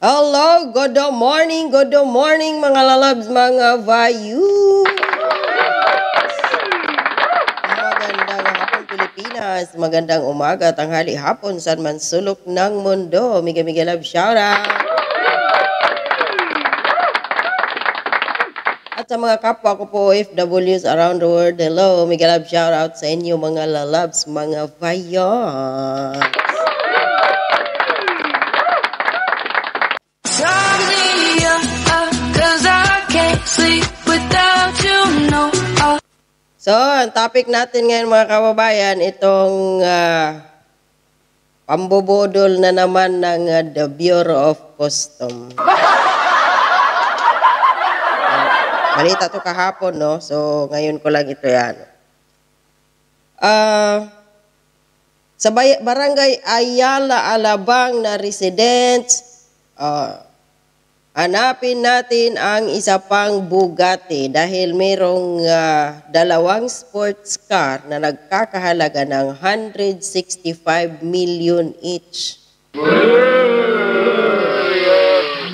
Hello, good morning mga lalabs, mga vayu. Magandang hapon Pilipinas, magandang umaga, tanghali, hapon, saan man sulok ng mundo. Miga love shoutout. At sa mga kapwa ko po OFWs around the world, hello, miga love shoutout sa inyo mga lalabs, mga vayu. So, ang topic natin ngayon mga kababayan, itong pambubudol na naman ng the Bureau of Custom. Balita to kahapon, no? So, ngayon ko lang ito yan. Sa barangay Ayala, Alabang na residents, hanapin natin ang isa pang Bugatti dahil mayroong dalawang sports car na nagkakahalaga ng 165 million each.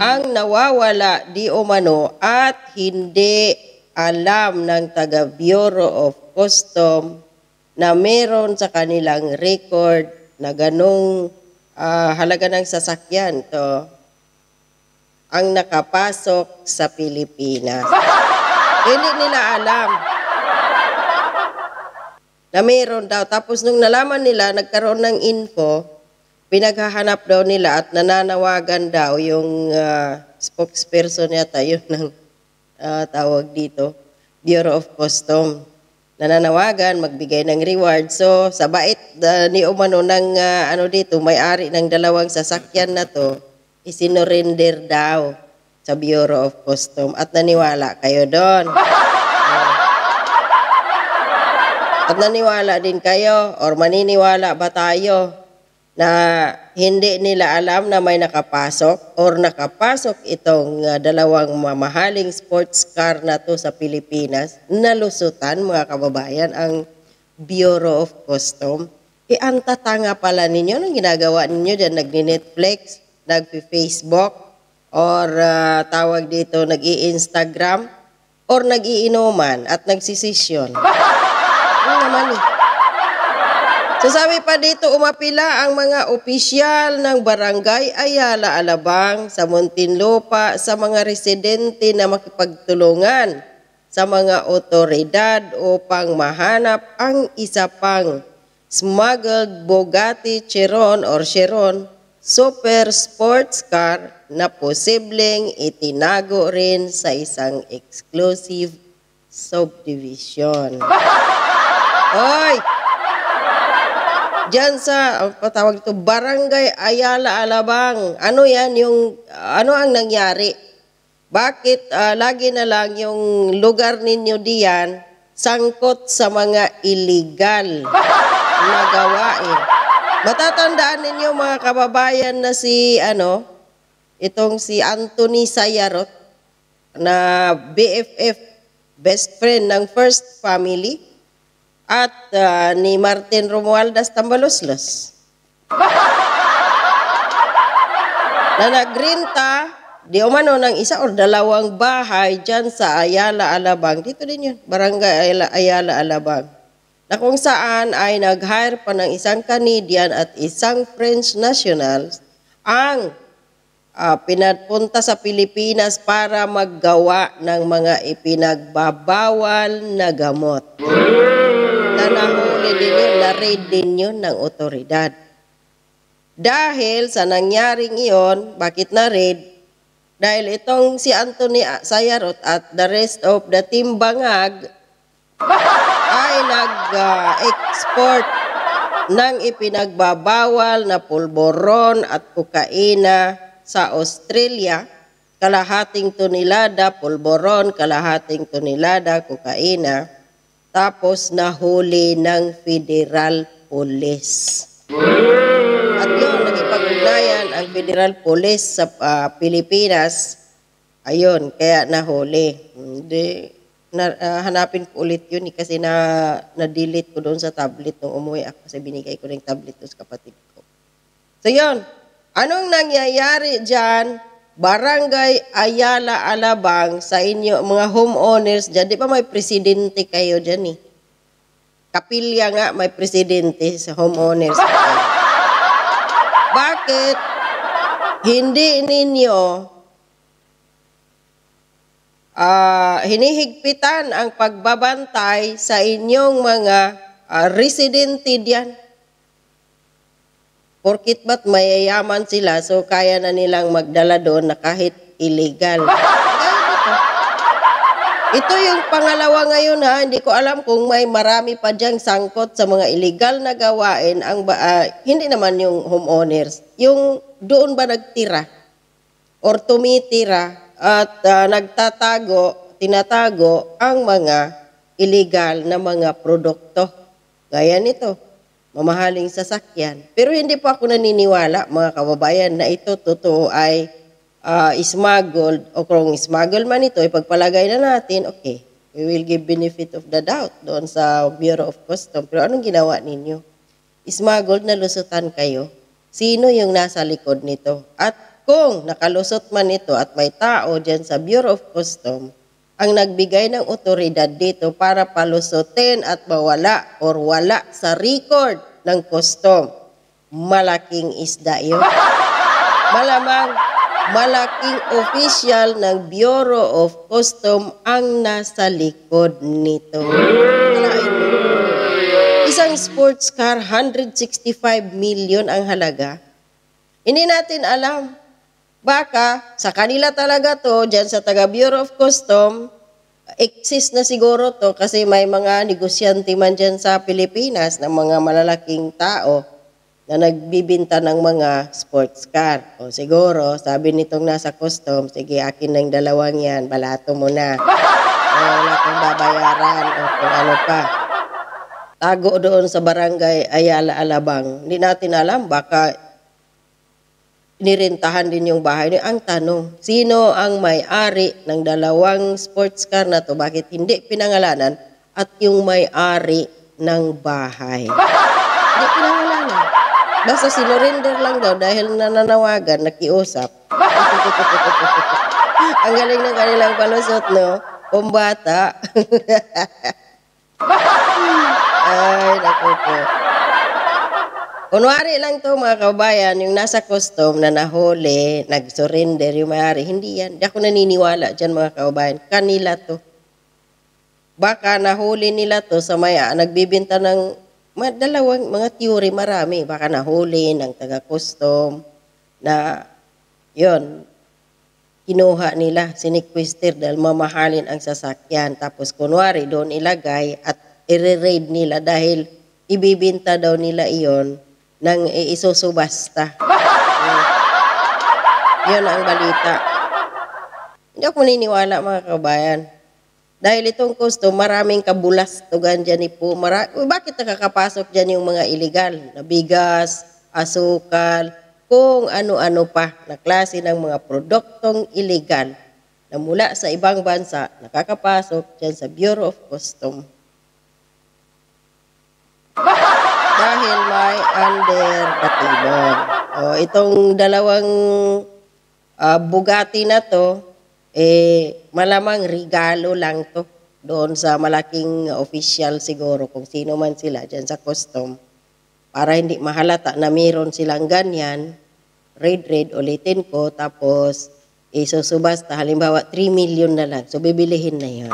Ang nawawala di umano at hindi alam ng taga Bureau of Custom na meron sa kanilang record na ganong halaga ng sasakyan to ang nakapasok sa Pilipinas. Hindi nila alam na meron daw. Tapos nung nalaman nila, nagkaroon ng info, pinaghahanap daw nila at nananawagan daw yung spokesperson yata, yun ng tawag dito, Bureau of Custom. Nananawagan, magbigay ng reward. So, sa bait ni umano ng dito, may-ari ng dalawang sasakyan na to, isinurrender daw sa Bureau of Custom at naniwala kayo doon. At naniwala din kayo or maniniwala ba tayo na hindi nila alam na may nakapasok or nakapasok itong dalawang mamahaling sports car na to sa Pilipinas, nalusutan mga kababayan ang Bureau of Custom. Ang tatanga pala ninyo nung ginagawa ninyo dyan, nagni-Netflix, nag-Facebook, or tawag dito, nag-i-Instagram, or nag-iinuman at nagsisisyon. Ano naman eh. So sabi pa dito, umapila ang mga opisyal ng Barangay Ayala, Alabang sa Muntinlupa sa mga residente na makipagtulungan sa mga otoridad upang mahanap ang isa pang smuggled Bugatti Chiron or Chiron super sports car na posibleng itinago rin sa isang exclusive subdivision. Hoy! Diyan sa, patawag ito, Barangay Ayala, Alabang. Ano yan yung, ano ang nangyari? Bakit lagi na lang yung lugar ninyo diyan sangkot sa mga illegal na gawain? Matatandaan ninyo mga kababayan na itong si Anthony Sayarot na BFF, best friend ng First Family, at ni Martin Romualdez Tambaloslos. Na nagrenta, di umano ng isa or dalawang bahay dyan sa Ayala, Alabang. Dito din yun, Barangay Ayala, Alabang. Na kung saan ay nag-hire pa ng isang Canadian at isang French national ang pinapunta sa Pilipinas para maggawa ng mga ipinagbabawal na gamot. Na nahuli din yun, na-raid din yun ng otoridad. Dahil sa nangyaring iyon, bakit na-raid? Dahil itong si Anthony Sayarot at the rest of the team Bangag ay nag-export ng ipinagbabawal na pulboron at kokaina sa Australia, kalahating tonelada pulboron, kalahating tonelada kokaina, tapos nahuli ng Federal Police. At yun, nagipag-ugnayan ang Federal Police sa Pilipinas, ayun, kaya nahuli. Hindi. Hanapin ko ulit yun kasi na-delete ko doon sa tablet nung umuwi ako kasi binigay ko ng tablet doon sa kapatid ko. So yun, anong nangyayari dyan Barangay Ayala Alabang sa inyo, mga homeowners dyan. Di ba may presidente kayo dyan eh? Kapilya nga may presidente sa homeowners. Bakit hindi ninyo hinihigpitan ang pagbabantay sa inyong mga residente diyan? Porkit ba't mayayaman sila, so kaya na nilang magdala doon na kahit illegal. Ito yung pangalawa ngayon ha, hindi ko alam kung may marami pa diyang sangkot sa mga illegal na gawain, hindi naman yung homeowners, yung doon ba nagtira or tumitira at tinatago ang mga illegal na mga produkto. Gaya nito, mamahaling sasakyan. Pero hindi po ako naniniwala, mga kababayan, na ito totoo ay smuggled, o kung smuggled man ito, ipagpalagay na natin, okay, we will give benefit of the doubt doon sa Bureau of Customs. Pero anong ginawa ninyo? Smuggled na lusutan kayo. Sino yung nasa likod nito? At kung nakalusot man ito at may tao dyan sa Bureau of Customs, ang nagbigay ng otoridad dito para palusutin at mawala or wala sa record ng custom, malaking isda yun. Malamang malaking official ng Bureau of Customs ang nasa likod nito. Isang sports car, 165 million ang halaga. Hindi natin alam. Baka sa kanila talaga to, dyan sa taga Bureau of Customs, exist na siguro to kasi may mga negosyante man dyan sa Pilipinas ng mga malalaking tao na nagbibinta ng mga sports car. O siguro, sabi nitong nasa Customs, sige, akin ng dalawang yan, balato mo na. Wala kang babayaran o kung ano pa. Tago doon sa barangay Ayala Alabang. Hindi natin alam, baka nirentahan din yung bahay niya. Ang tanong, sino ang may-ari ng dalawang sports car na to? Bakit hindi pinangalanan? At yung may-ari ng bahay. Hindi pinangalanan. Basta sinurrender lang daw dahil nananawagan, nakiusap. Ang galing ng kanilang palusot, no? Kumbata. Ay, naku po. Kunwari lang to mga kabayan, yung nasa custom na nahuli, nag-surrender yung may-ari, hindi yan. Di ako naniniwala dyan mga kabayan. Kanila to. Baka nahuli nila to sa nagbibinta ng dalawang mga theory, marami. Baka nahuli ng taga-custom na yun, kinuha nila, sinikwister dahil mamahalin ang sasakyan. Tapos kunwari doon ilagay at i-raid nila dahil ibibinta daw nila iyon nang isusubasta. Yun ang balita. Hindi ako maniniwala mga kabayan. Dahil itong custom, maraming kabulastugan dyan po. Bakit nakakapasok dyan yung mga illegal? Na bigas, asukal, kung ano-ano pa na klase ng mga produktong illegal na mula sa ibang bansa nakakapasok dyan sa Bureau of Customs. Dahil may under the table. Itong dalawang Bugatti na to, malamang regalo lang to doon sa malaking official siguro kung sino man sila dyan sa custom. Para hindi mahalata na mayroon silang ganyan, raid ulitin ko, tapos isusubasta, halimbawa 3 million na lang. So bibilihin na yun.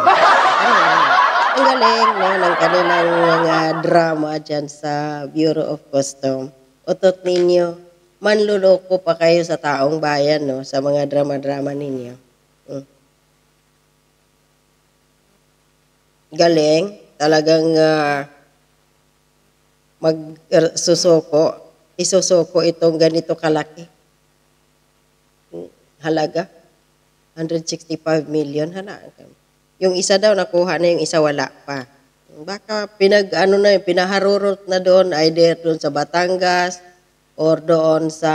Ang galing no, ng kanilang mga drama dyan sa Bureau of Customs. Utot ninyo, manluloko pa kayo sa taong bayan no, sa mga drama-drama ninyo. Galing, talagang isusoko itong ganito kalaki. Halaga, 165 million, yung isa daw nakuha na, yung isa wala pa. Baka pinaharurot na doon, either doon sa Batangas or doon sa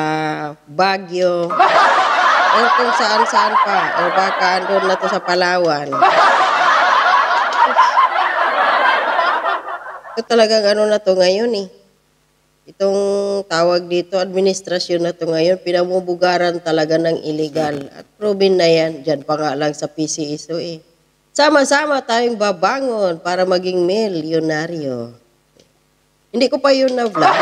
Baguio or kung saan-saan pa. O baka doon na to sa Palawan. Ito talagang na to ngayon eh. Itong tawag dito, administrasyon na to ngayon, pinamubugaran talaga ng illegal. At proven na yan, dyan pa nga lang sa PCSO eh. Sama-sama tayong babangon para maging milyonaryo. Hindi ko pa yun na-vlog.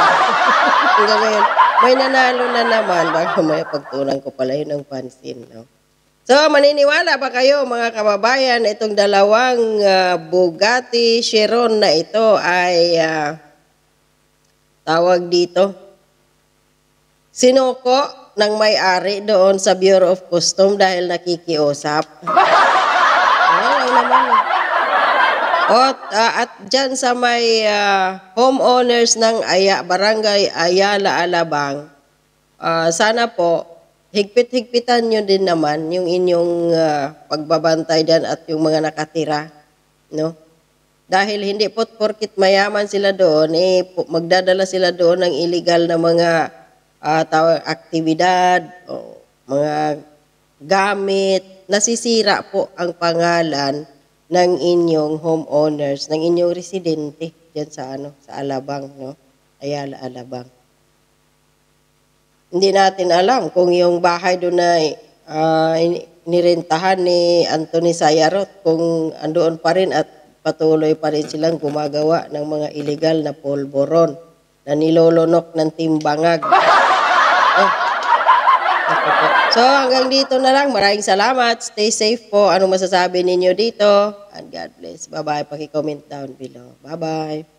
Hanggang ngayon, may nanalo na naman. Baka may pagtunan ko pala yun ng pansin. No? So, maniniwala ba kayo mga kababayan, itong dalawang Bugatti Chiron na ito ay tawag dito, sinuko ng may-ari doon sa Bureau of Custom dahil nakikiusap. Ay naman. At dyan sa may homeowners ng Barangay Ayala Alabang, sana po, higpit-higpitan nyo din naman yung inyong pagbabantay dyan at yung mga nakatira. No? Dahil hindi po porkit mayaman sila doon, magdadala sila doon ng illegal na mga aktibidad, o mga gamit, nasisira po ang pangalan ng inyong homeowners, ng inyong residente diyan sa Alabang, no? Ayala Alabang. Hindi natin alam kung yung bahay doon na nirentahan ni Anthony Sayarot kung andoon pa rin at patuloy pa rin silang gumagawa ng mga illegal na polvoron na nilolonok ng timbangag. So hanggang dito na lang. Maraming salamat. Stay safe po. Anong masasabi ninyo dito? And God bless. Bye-bye. Paki-comment down below. Bye-bye.